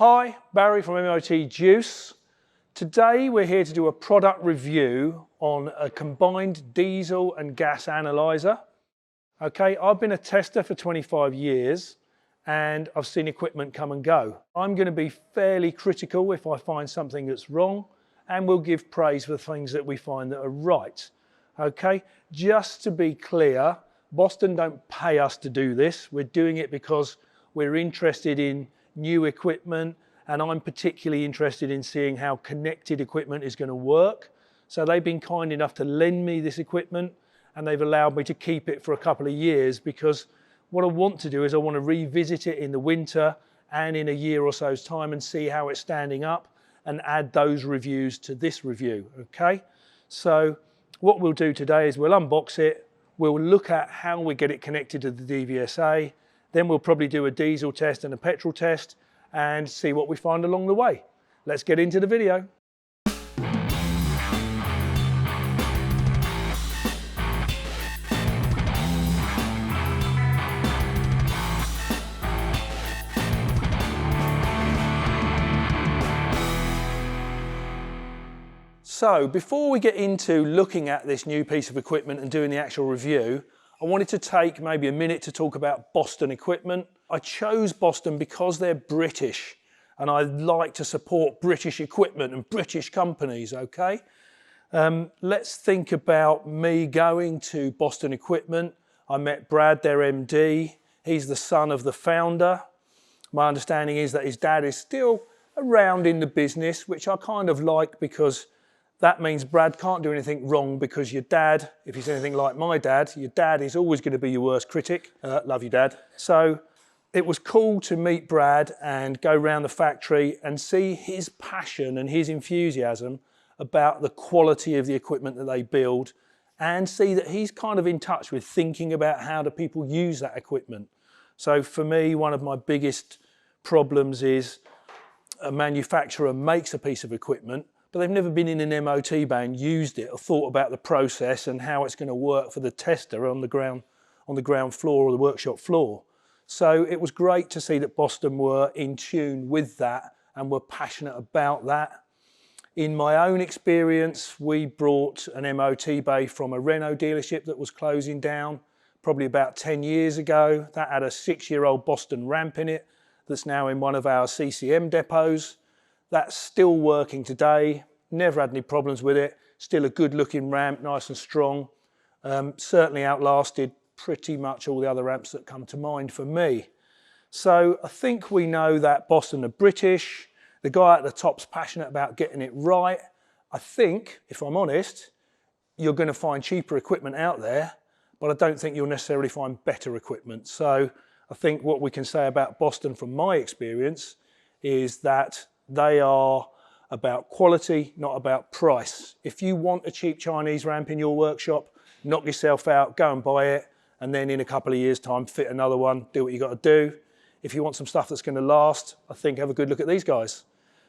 Hi, Barry from MOT Juice. Today we're here to do a product review on a combined diesel and gas analyzer. Okay, I've been a tester for 25 years and I've seen equipment come and go. I'm going to be fairly critical if I find something that's wrong, and we'll give praise for the things that we find that are right. Okay, just to be clear, Boston don't pay us to do this. We're doing it because we're interested in new equipment, and I'm particularly interested in seeing how connected equipment is going to work. So they've been kind enough to lend me this equipment, and they've allowed me to keep it for a couple of years, because what I want to do is I want to revisit it in the winter and in a year or so's time and see how it's standing up and add those reviews to this review. Okay, so what we'll do today is we'll unbox it, we'll look at how we get it connected to the DVSA, then we'll probably do a diesel test and a petrol test and see what we find along the way. Let's get into the video. So before we get into looking at this new piece of equipment and doing the actual review, I wanted to take maybe a minute to talk about Boston equipment. I chose Boston because they're British and I like to support British equipment and British companies, okay? Let's think about me going to Boston Equipment. I met Brad, their MD. He's the son of the founder. My understanding is that his dad is still around in the business, which I kind of like, because that means Brad can't do anything wrong, because your dad, if he's anything like my dad, your dad is always going to be your worst critic. Love you, Dad. So it was cool to meet Brad and go around the factory and see his passion and his enthusiasm about the quality of the equipment that they build, and see that he's kind of in touch with thinking about how do people use that equipment. So for me, one of my biggest problems is a manufacturer makes a piece of equipment, but they've never been in an MOT bay and used it or thought about the process and how it's going to work for the tester on the ground floor or the workshop floor. So it was great to see that Boston were in tune with that and were passionate about that. In my own experience, we brought an MOT bay from a Renault dealership that was closing down probably about 10 years ago. That had a 6-year-old Boston ramp in it that's now in one of our CCM depots. That's still working today, never had any problems with it, still a good looking ramp, nice and strong. Certainly outlasted pretty much all the other ramps that come to mind for me. So I think we know that Boston are British, the guy at the top's passionate about getting it right. I think, if I'm honest, you're going to find cheaper equipment out there, but I don't think you'll necessarily find better equipment. So I think what we can say about Boston from my experience is that they are about quality, not about price. If you want a cheap Chinese ramp in your workshop, knock yourself out, go and buy it, and then in a couple of years' time, fit another one, do what you got to do. If you want some stuff that's going to last, I think have a good look at these guys.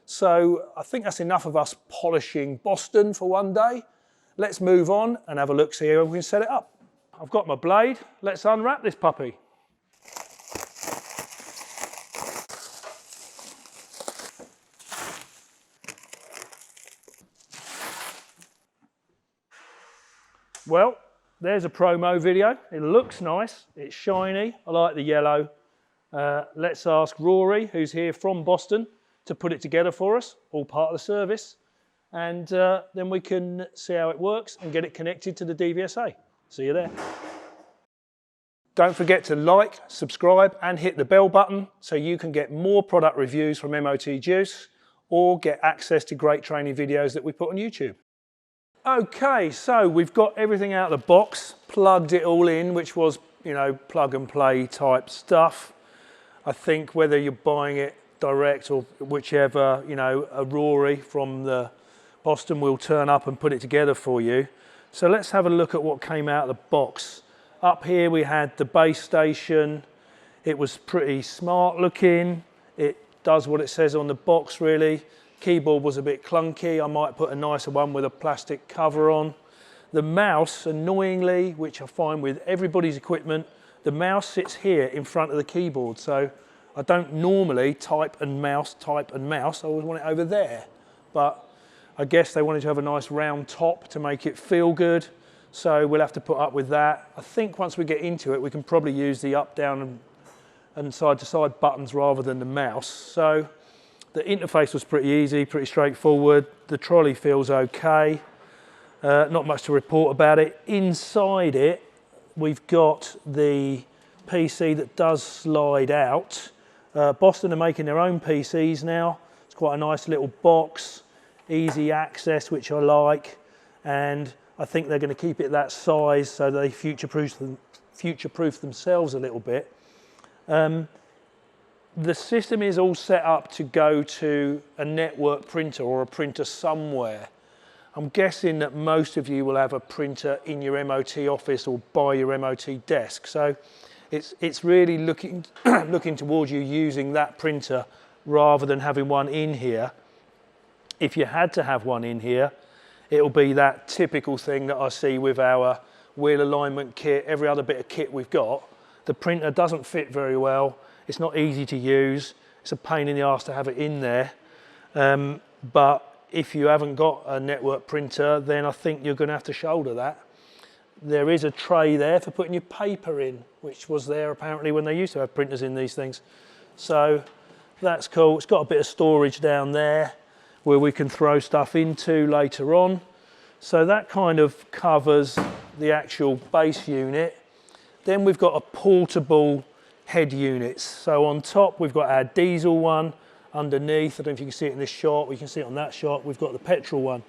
So I think that's enough of us polishing Boston for one day. Let's move on and have a look, see how we can set it up. I've got my blade. Let's unwrap this puppy. Well, there's a promo video. It looks nice, it's shiny, I like the yellow. Let's ask Rory, who's here from Boston, to put it together for us, all part of the service. And then we can see how it works and get it connected to the DVSA. See you there. Don't forget to like, subscribe and hit the bell button so you can get more product reviews from MOT Juice, or get access to great training videos that we put on YouTube. Okay, so we've got everything out of the box, plugged it all in, which was, you know, plug and play type stuff. I think whether you're buying it direct or whichever, you know, a Rory from the Boston will turn up and put it together for you. So let's have a look at what came out of the box. Up here we had the base station. It was pretty smart looking. It does what it says on the box really. Keyboard was a bit clunky. I might put a nicer one with a plastic cover on. The mouse, annoyingly, which I find with everybody's equipment, the mouse sits here in front of the keyboard. So I don't normally type and mouse, I always want it over there. But I guess they wanted to have a nice round top to make it feel good. So we'll have to put up with that. I think once we get into it, we can probably use the up, down and side to side buttons rather than the mouse. So the interface was pretty easy, pretty straightforward. The trolley feels okay. Not much to report about it. Inside it, we've got the PC that does slide out. Boston are making their own PCs now. It's quite a nice little box, easy access, which I like. And I think they're going to keep it that size so they future-proof themselves a little bit. The system is all set up to go to a network printer or a printer somewhere. I'm guessing that most of you will have a printer in your MOT office or by your MOT desk. So it's really looking towards you using that printer rather than having one in here. If you had to have one in here, it'll be that typical thing that I see with our wheel alignment kit, every other bit of kit we've got. The printer doesn't fit very well. It's not easy to use. It's a pain in the arse to have it in there. But if you haven't got a network printer, then I think you're going to have to shoulder that. There is a tray there for putting your paper in, which was there apparently when they used to have printers in these things. So that's cool. It's got a bit of storage down there where we can throw stuff into later on. So that kind of covers the actual base unit. Then we've got a portable head units. So on top we've got our diesel one. Underneath, I don't know if you can see it in this shot, we can see it on that shot, we've got the petrol one.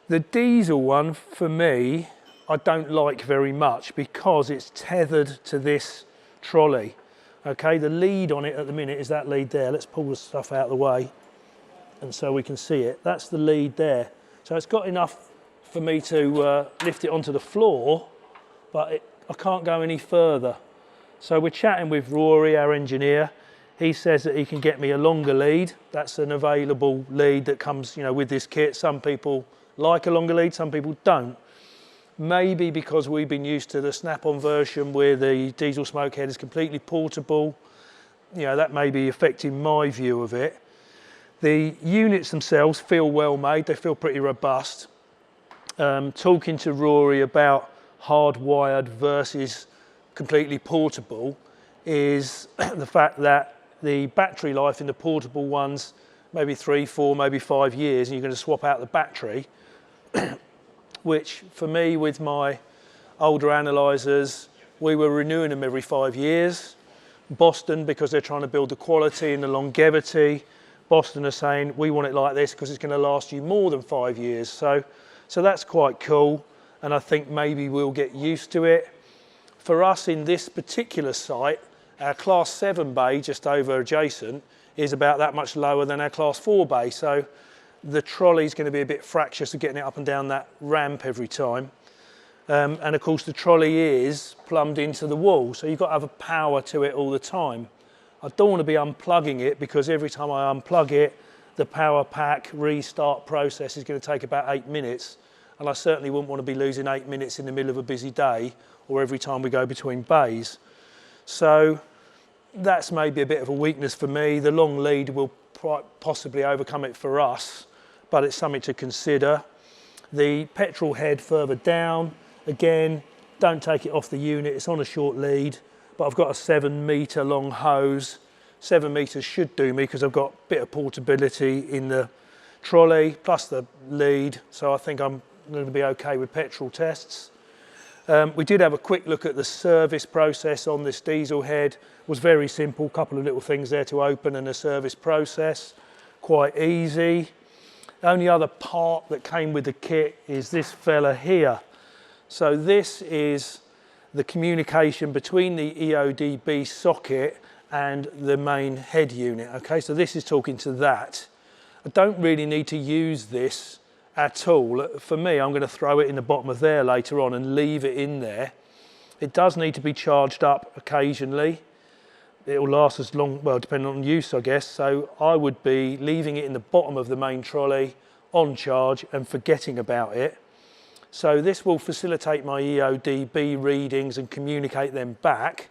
The diesel one, for me, I don't like very much because it's tethered to this trolley. Okay, the lead on it at the minute is that lead there. Let's pull the stuff out of the way and so we can see it. That's the lead there. So it's got enough for me to lift it onto the floor, but I can't go any further. So we're chatting with Rory, our engineer. He says that he can get me a longer lead. That's an available lead that comes, with this kit. Some people like a longer lead, some people don't. Maybe because we've been used to the snap-on version where the diesel smoke head is completely portable. That may be affecting my view of it. The units themselves feel well made. They feel pretty robust. Talking to Rory about hardwired versus completely portable is the fact that the battery life in the portable ones, maybe 3, 4, maybe 5 years, and you're going to swap out the battery, which for me, with my older analysers, we were renewing them every 5 years. Boston, because they're trying to build the quality and the longevity, Boston are saying, we want it like this because it's going to last you more than 5 years. So that's quite cool, and I think maybe we'll get used to it. For us in this particular site, our class 7 bay, just over adjacent, is about that much lower than our class 4 bay. So the trolley's going to be a bit fractious of getting it up and down that ramp every time. And of course the trolley is plumbed into the wall, so you've got to have a power to it all the time. I don't want to be unplugging it because every time I unplug it, the power pack restart process is going to take about 8 minutes. And I certainly wouldn't want to be losing 8 minutes in the middle of a busy day or every time we go between bays. So that's maybe a bit of a weakness for me. The long lead will possibly overcome it for us, but it's something to consider. The petrol head further down, again, don't take it off the unit. It's on a short lead, but I've got a 7 metre long hose. 7 metres should do me because I've got a bit of portability in the trolley plus the lead, so I think I'm going to be okay with petrol tests. We did have a quick look at the service process on this diesel head. It was very simple, a couple of little things there to open and a service process, quite easy. The only other part that came with the kit is this fella here. So this is the communication between the EODB socket and the main head unit. Okay, so this is talking to that. I don't really need to use this at all. For me, I'm going to throw it in the bottom of there later on and leave it in there. It does need to be charged up occasionally. It will last as long, well, depending on use, I guess. So I would be leaving it in the bottom of the main trolley on charge and forgetting about it. So this will facilitate my EODB readings and communicate them back.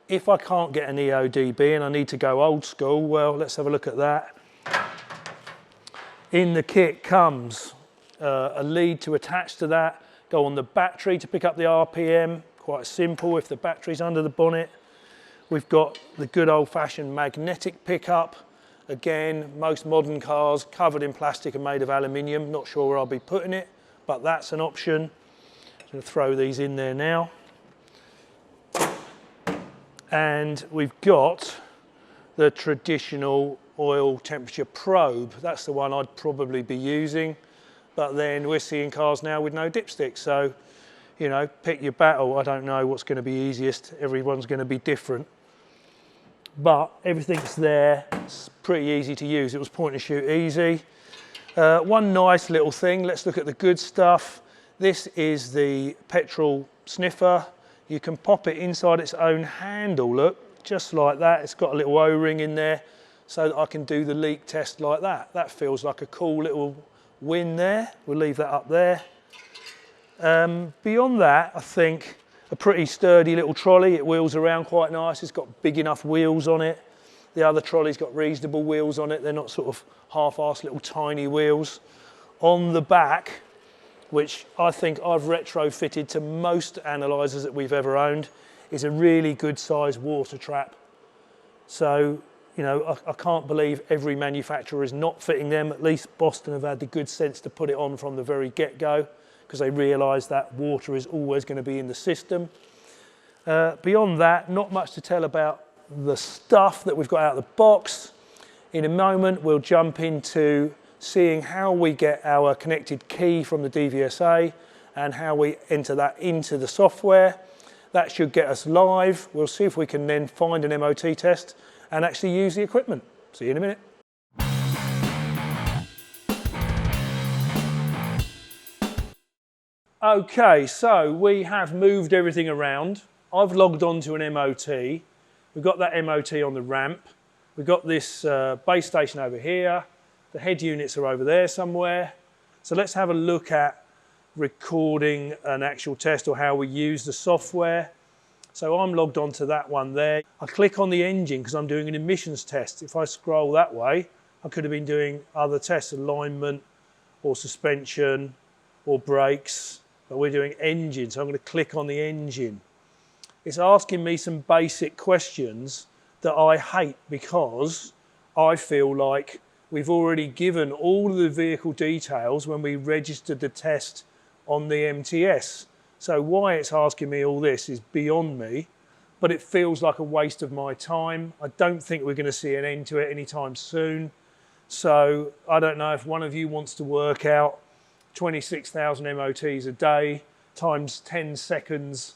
If I can't get an EODB and I need to go old school, well, let's have a look at that. In the kit comes a lead to attach to that, go on the battery to pick up the RPM, quite simple if the battery's under the bonnet. We've got the good old-fashioned magnetic pickup. Again, most modern cars covered in plastic and made of aluminium. Not sure where I'll be putting it, but that's an option. I'm going to throw these in there now. And we've got the traditional oil temperature probe. That's the one I'd probably be using. But then we're seeing cars now with no dipstick. So, you know, pick your battle. I don't know what's going to be easiest. Everyone's going to be different. But everything's there. It's pretty easy to use. It was point and shoot easy. One nice little thing. Let's look at the good stuff. This is the petrol sniffer. You can pop it inside its own handle, look, just like that. It's got a little O-ring in there so that I can do the leak test like that. That feels like a cool little win there. We'll leave that up there. Beyond that, I think a pretty sturdy little trolley. It wheels around quite nice. It's got big enough wheels on it. The other trolley's got reasonable wheels on it. They're not sort of half-assed little tiny wheels. On the back, which I think I've retrofitted to most analysers that we've ever owned, is a really good sized water trap. So, you know, I can't believe every manufacturer is not fitting them. At least Boston have had the good sense to put it on from the very get-go, because they realise that water is always going to be in the system. Beyond that, not much to tell about the stuff that we've got out of the box. In a moment, we'll jump into seeing how we get our connected key from the DVSA and how we enter that into the software. That should get us live. We'll see if we can then find an MOT test and actually use the equipment. See you in a minute. Okay, so we have moved everything around. I've logged on to an MOT. We've got that MOT on the ramp. We've got this base station over here. The head units are over there somewhere. So let's have a look at recording an actual test or how we use the software. So I'm logged on to that one there. I click on the engine because I'm doing an emissions test. If I scroll that way, I could have been doing other tests, alignment or suspension or brakes, but we're doing engine. So I'm going to click on the engine. It's asking me some basic questions that I hate because I feel like we've already given all of the vehicle details when we registered the test on the MTS. So why it's asking me all this is beyond me, but it feels like a waste of my time. I don't think we're going to see an end to it anytime soon. So I don't know if one of you wants to work out 26,000 MOTs a day times 10 seconds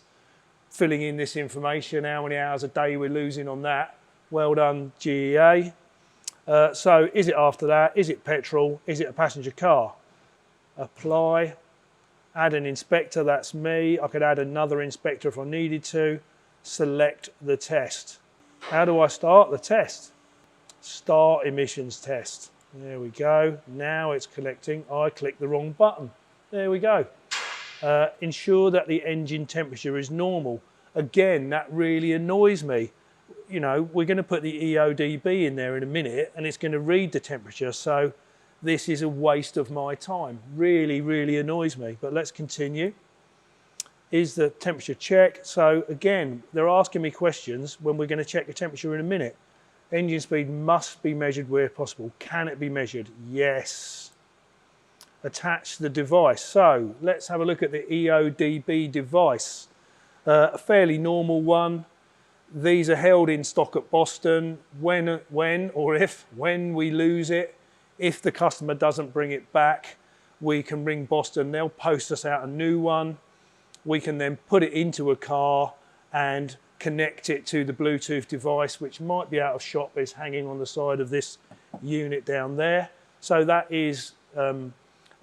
filling in this information, how many hours a day we're losing on that. Well done, GEA. So is it after that? Is it petrol? Is it a passenger car? Apply, add an inspector, that's me. I could add another inspector if I needed to. Select the test. How do I start the test? Start emissions test. There we go. Now it's collecting. I clicked the wrong button. There we go. Ensure that the engine temperature is normal. Again, that really annoys me. You know, we're going to put the EODB in there in a minute and it's going to read the temperature. So this is a waste of my time. Really, really annoys me. But let's continue. Is the temperature check? So again, they're asking me questions when we're going to check the temperature in a minute. Engine speed must be measured where possible. Can it be measured? Yes. Attach the device. So let's have a look at the EODB device. A fairly normal one. These are held in stock at Boston. When we lose it, if the customer doesn't bring it back, we can ring Boston. They'll post us out a new one. We can then put it into a car and connect it to the Bluetooth device, which might be out of shot, but it's hanging on the side of this unit down there. So that is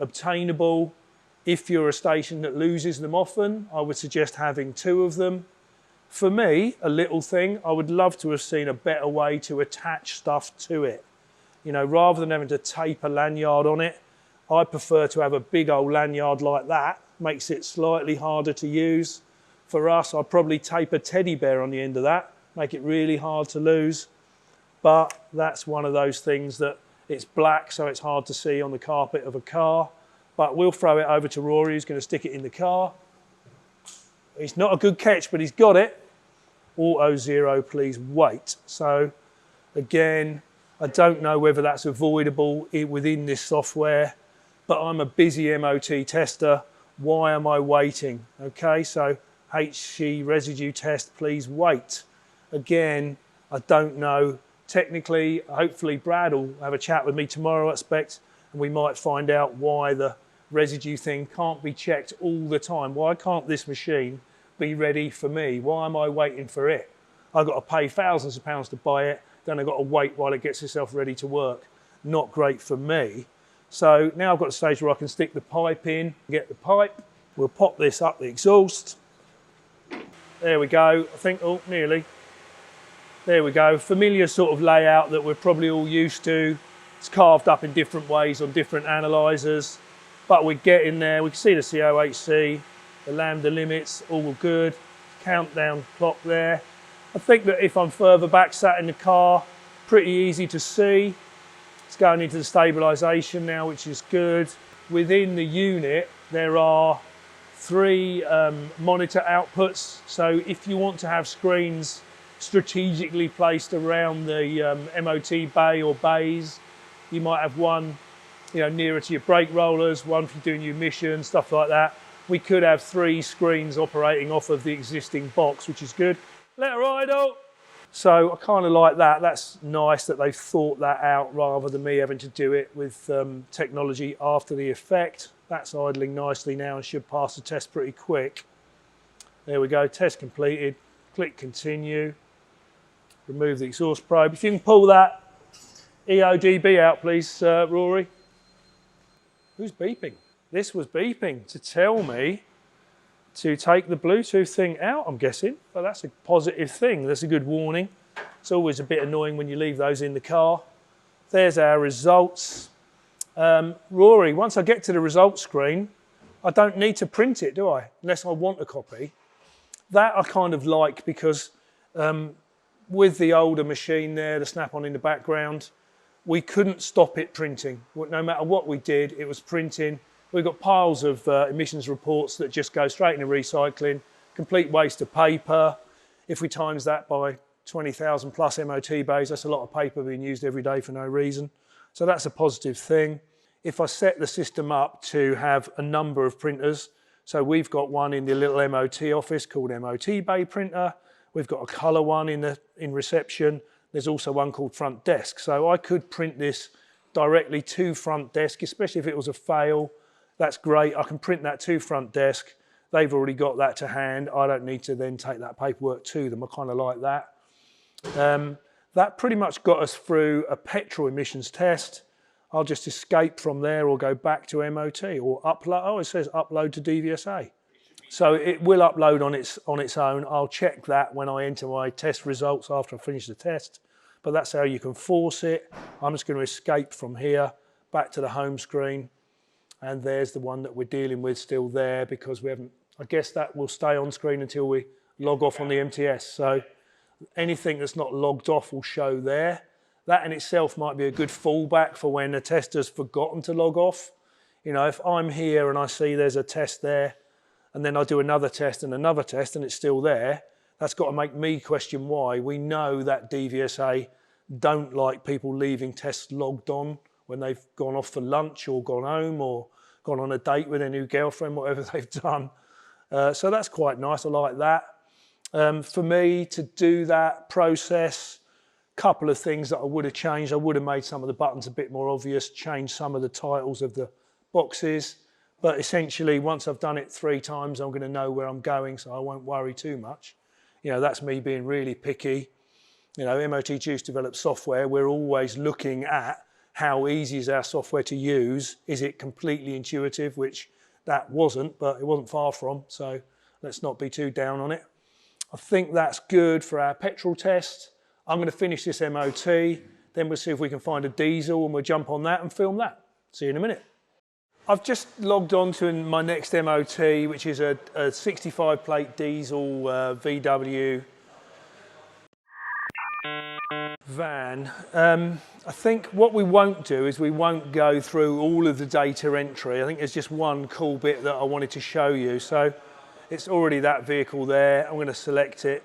obtainable. If you're a station that loses them often, I would suggest having 2 of them. For me, a little thing, I would love to have seen a better way to attach stuff to it. You know, rather than having to tape a lanyard on it, I prefer to have a big old lanyard like that. Makes it slightly harder to use. For us, I'd probably tape a teddy bear on the end of that make it really hard to lose. But that's one of those things that it's black, so it's hard to see on the carpet of a car. But we'll throw it over to Rory, who's going to stick it in the car. It's not a good catch, but he's got it. Auto 0, please wait. So again, I don't know whether that's avoidable within this software, but I'm a busy MOT tester. Why am I waiting? Okay, so HC residue test, please wait. Again, I don't know. Technically, hopefully Brad will have a chat with me tomorrow, I expect, and we might find out why the residue thing can't be checked all the time. Why can't this machine be ready for me? Why am I waiting for it? I've got to pay thousands of pounds to buy it, then I've got to wait while it gets itself ready to work. Not great for me. So now I've got a stage where I can stick the pipe in, get the pipe. We'll pop this up the exhaust. There we go. I think, oh, nearly. There we go. Familiar sort of layout that we're probably all used to. It's carved up in different ways on different analyzers, but we get in there. We can see the COHC, the lambda limits, all good. Countdown clock there. I think that if I'm further back sat in the car, pretty easy to see. It's going into the stabilisation now, which is good. Within the unit, there are 3 monitor outputs. So if you want to have screens strategically placed around the MOT bay or bays, you might have one, you know, nearer to your brake rollers, one for doing your emissions, stuff like that. We could have 3 screens operating off of the existing box, which is good. Let her idle. So I kind of like that. That's nice that they've thought that out rather than me having to do it with technology after the effect. That's idling nicely now and should pass the test pretty quick. There we go, test completed. Click continue. Remove the exhaust probe. If you can pull that EODB out, please, Rory. Who's beeping? This was beeping to tell me to take the Bluetooth thing out, I'm guessing. But that's a positive thing. That's a good warning. It's always a bit annoying when you leave those in the car. There's our results. Rory, once I get to the results screen, I don't need to print it, do I? Unless I want a copy. That I kind of like because with the older machine there, the snap-on in the background, we couldn't stop it printing. No matter what we did, it was printing. We've got piles of emissions reports that just go straight into recycling, complete waste of paper. If we times that by 20,000 plus MOT bays, that's a lot of paper being used every day for no reason. So that's a positive thing. If I set the system up to have a number of printers, so we've got one in the little MOT office called MOT Bay Printer. We've got a colour one in reception. There's also one called Front Desk. So I could print this directly to Front Desk, especially if it was a fail. That's great. I can print that to Front Desk. They've already got that to hand. I don't need to then take that paperwork to them. I kind of like that. That pretty much got us through a petrol emissions test. I'll just escape from there or go back to MOT or upload. Oh, it says upload to DVSA. So it will upload on its own. I'll check that when I enter my test results after I finish the test. But that's how you can force it. I'm just going to escape from here back to the home screen. And there's the one that we're dealing with still there because we haven't, I guess that will stay on screen until we log off on the MTS. So anything that's not logged off will show there. That in itself might be a good fallback for when the tester's forgotten to log off. You know, if I'm here and I see there's a test there, and then I do another test and it's still there, that's got to make me question why. We know that DVSA don't like people leaving tests logged on when they've gone off for lunch or gone home or gone on a date with their new girlfriend, whatever they've done. So that's quite nice, I like that. For me to do that process, couple of things that I would have changed. I would have made some of the buttons a bit more obvious, changed some of the titles of the boxes. But essentially, once I've done it 3 times, I'm going to know where I'm going, so I won't worry too much. You know, that's me being really picky. You know, MOT Juice develops software. We're always looking at how easy is our software to use. Is it completely intuitive, which that wasn't, but it wasn't far from. So let's not be too down on it. I think that's good for our petrol test. I'm going to finish this MOT. Then we'll see if we can find a diesel and we'll jump on that and film that. See you in a minute. I've just logged on to my next MOT, which is a 65 plate diesel VW van. I think what we won't do is we won't go through all of the data entry. I think there's just one cool bit that I wanted to show you. So it's already that vehicle there. I'm going to select it.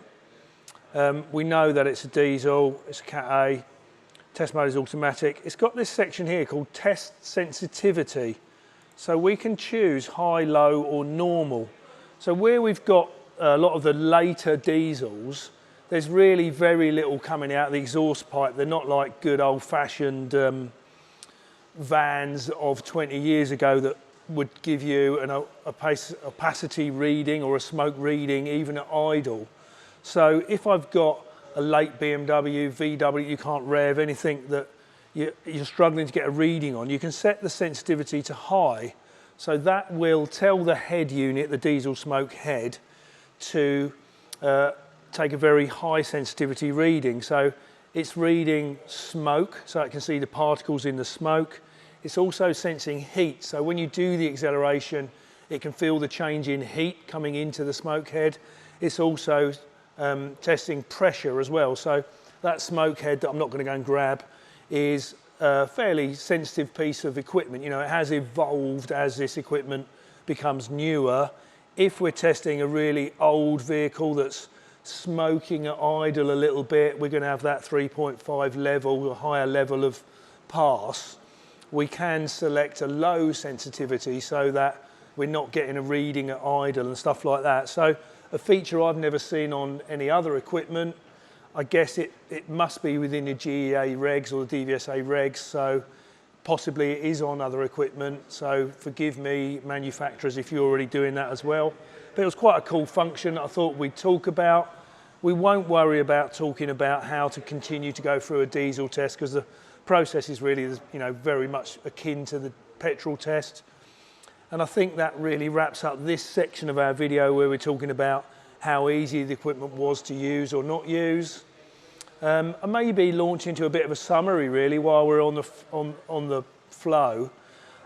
We know that it's a diesel, it's a Cat A, test mode is automatic. It's got this section here called test sensitivity. So we can choose high, low or normal. So where we've got a lot of the later diesels, there's really very little coming out of the exhaust pipe. They're not like good old-fashioned vans of 20 years ago that would give you an opacity reading or a smoke reading even at idle. So if I've got a late BMW, VW, you can't rev, anything that you're struggling to get a reading on, you can set the sensitivity to high. So that will tell the head unit, the diesel smoke head, to take a very high sensitivity reading. So it's reading smoke, so it can see the particles in the smoke. It's also sensing heat. So when you do the acceleration, it can feel the change in heat coming into the smoke head. It's also testing pressure as well. So that smoke head that I'm not going to go and grab is a fairly sensitive piece of equipment. You know, it has evolved as this equipment becomes newer. If we're testing a really old vehicle that's smoking at idle a little bit, we're going to have that 3.5 level, a higher level of pass. We can select a low sensitivity so that we're not getting a reading at idle and stuff like that. So a feature I've never seen on any other equipment. I guess it must be within the GEA regs or the DVSA regs, so possibly it is on other equipment. So forgive me, manufacturers, if you're already doing that as well. But it was quite a cool function I thought we'd talk about. We won't worry about talking about how to continue to go through a diesel test because the process is really, you know, very much akin to the petrol test. And I think that really wraps up this section of our video where we're talking about how easy the equipment was to use or not use. I maybe launch into a bit of a summary really while we're on the flow.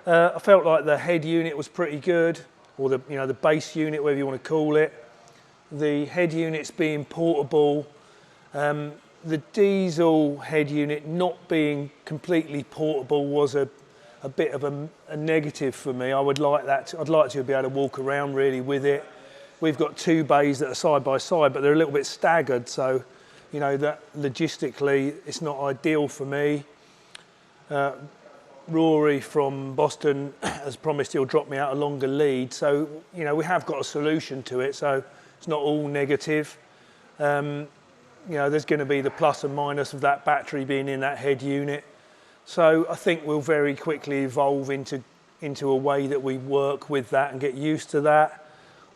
I felt like the head unit was pretty good, or the base unit, whatever you want to call it. The head units being portable, the diesel head unit not being completely portable was a bit of a negative for me. I would like that. I'd like to be able to walk around really with it. We've got two bays that are side by side, but they're a little bit staggered, so you know that logistically it's not ideal for me. Rory from Boston has promised he'll drop me out a longer lead, so you know we have got a solution to it. So it's not all negative. You know, there's going to be the plus and minus of that battery being in that head unit. So I think we'll very quickly evolve into a way that we work with that and get used to that.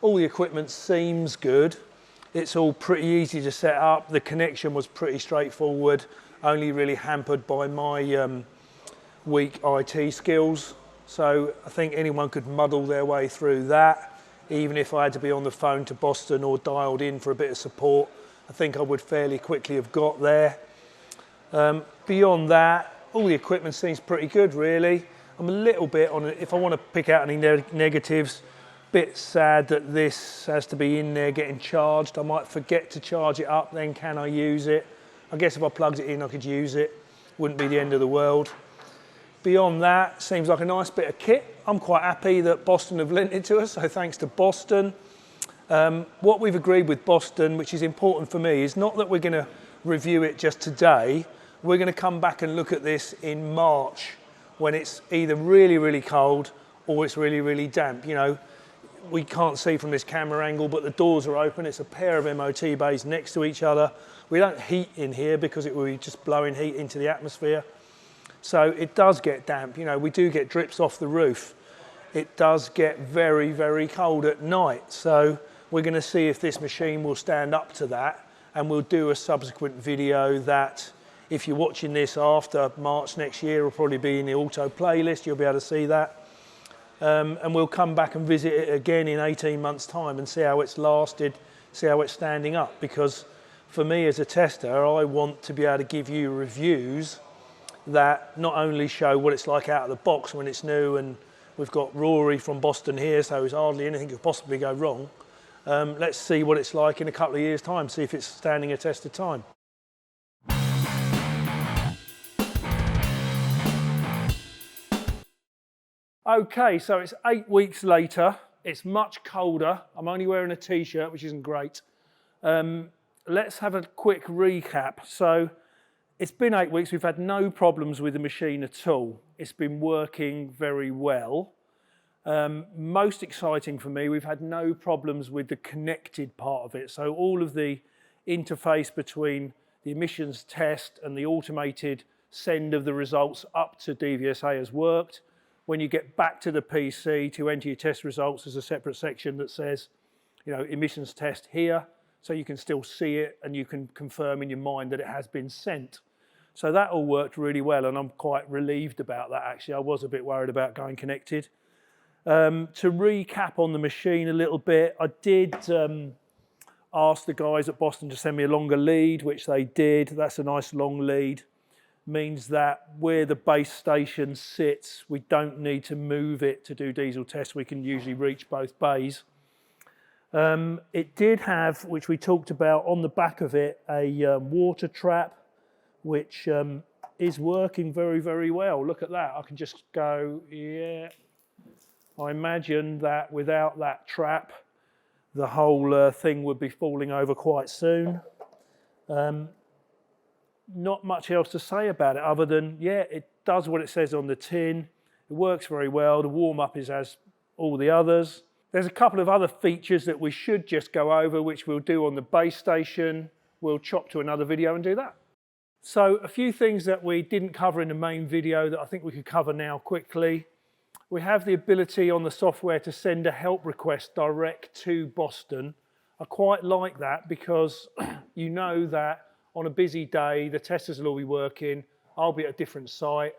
All the equipment seems good. It's all pretty easy to set up. The connection was pretty straightforward, only really hampered by my weak IT skills. So I think anyone could muddle their way through that. Even if I had to be on the phone to Boston or dialed in for a bit of support, I think I would fairly quickly have got there. Beyond that, all the equipment seems pretty good really. I'm a little bit on it, if I want to pick out any negatives, bit sad that this has to be in there getting charged. I might forget to charge it up, then can I use it? I guess if I plugged it in I could use it. Wouldn't be the end of the world. Beyond that, seems like a nice bit of kit. I'm quite happy that Boston have lent it to us, so thanks to Boston. What we've agreed with Boston, which is important for me, is not that we're going to review it just today. We're going to come back and look at this in March when it's either really, really cold or it's really, really damp. You know, we can't see from this camera angle, but the doors are open. It's a pair of MOT bays next to each other. We don't heat in here because it will be just blowing heat into the atmosphere. So it does get damp. You know, we do get drips off the roof. It does get very, very cold at night. So we're going to see if this machine will stand up to that, and we'll do a subsequent video that, if you're watching this after March next year, will probably be in the auto playlist. You'll be able to see that. And we'll come back and visit it again in 18 months' time and see how it's lasted, see how it's standing up. Because for me as a tester, I want to be able to give you reviews that not only show what it's like out of the box when it's new, and we've got Rory from Boston here, so there's hardly anything could possibly go wrong. Let's see what it's like in a couple of years' time, see if it's standing a test of time. Okay, so it's 8 weeks later. It's much colder. I'm only wearing a t-shirt, which isn't great. Let's have a quick recap. So it's been 8 weeks. We've had no problems with the machine at all. It's been working very well. Most exciting for me, we've had no problems with the connected part of it. So all of the interface between the emissions test and the automated send of the results up to DVSA has worked. When you get back to the PC to enter your test results, there's a separate section that says, emissions test here, so you can still see it and you can confirm in your mind that it has been sent. So that all worked really well, and I'm quite relieved about that actually. I was a bit worried about going connected. To recap on the machine a little bit, I did ask the guys at Boston to send me a longer lead, which they did. That's a nice long lead. Means that where the base station sits, we don't need to move it to do diesel tests. We can usually reach both bays. It did have, which we talked about on the back of it, a water trap, which is working very, very well. Look at that. I can just go, yeah. I imagine that without that trap, the whole thing would be falling over quite soon. Not much else to say about it other than, yeah, it does what it says on the tin. It works very well. The warm-up is as all the others. There's a couple of other features that we should just go over, which we'll do on the base station. We'll chop to another video and do that. So a few things that we didn't cover in the main video that I think we could cover now quickly. We have the ability on the software to send a help request direct to Boston. I quite like that because you know that on a busy day, the testers will all be working, I'll be at a different site,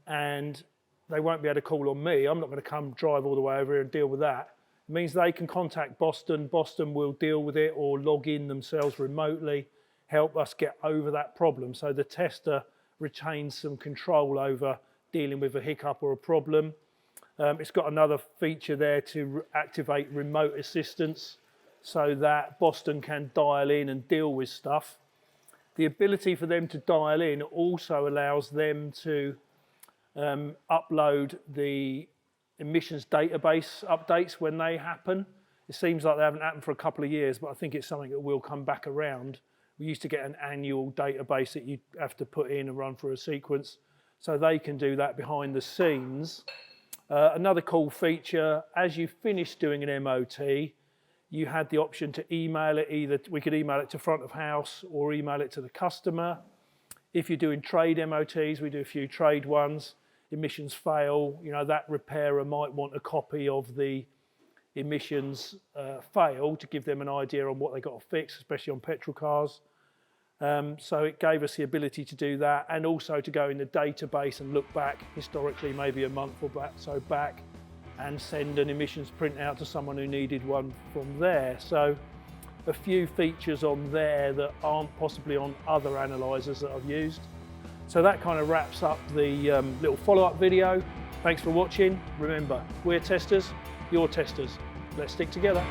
and they won't be able to call on me. I'm not going to come drive all the way over here and deal with that. It means they can contact Boston. Boston will deal with it or log in themselves remotely, help us get over that problem. So the tester retains some control over dealing with a hiccup or a problem. It's got another feature there to activate remote assistance so that Boston can dial in and deal with stuff. The ability for them to dial in also allows them to upload the emissions database updates when they happen. It seems like they haven't happened for a couple of years, but I think it's something that will come back around. We used to get an annual database that you have to put in and run through a sequence, so they can do that behind the scenes. Another cool feature, as you finish doing an MOT, you had the option to email it. Either we could email it to front of house or email it to the customer. If you're doing trade MOTs, we do a few trade ones. Emissions fail, that repairer might want a copy of the emissions fail to give them an idea on what they got to fix, especially on petrol cars. So it gave us the ability to do that, and also to go in the database and look back historically, maybe a month or so back, and send an emissions printout to someone who needed one from there. So a few features on there that aren't possibly on other analyzers that I've used. So that kind of wraps up the little follow-up video. Thanks for watching. Remember, we're testers, you're testers. Let's stick together.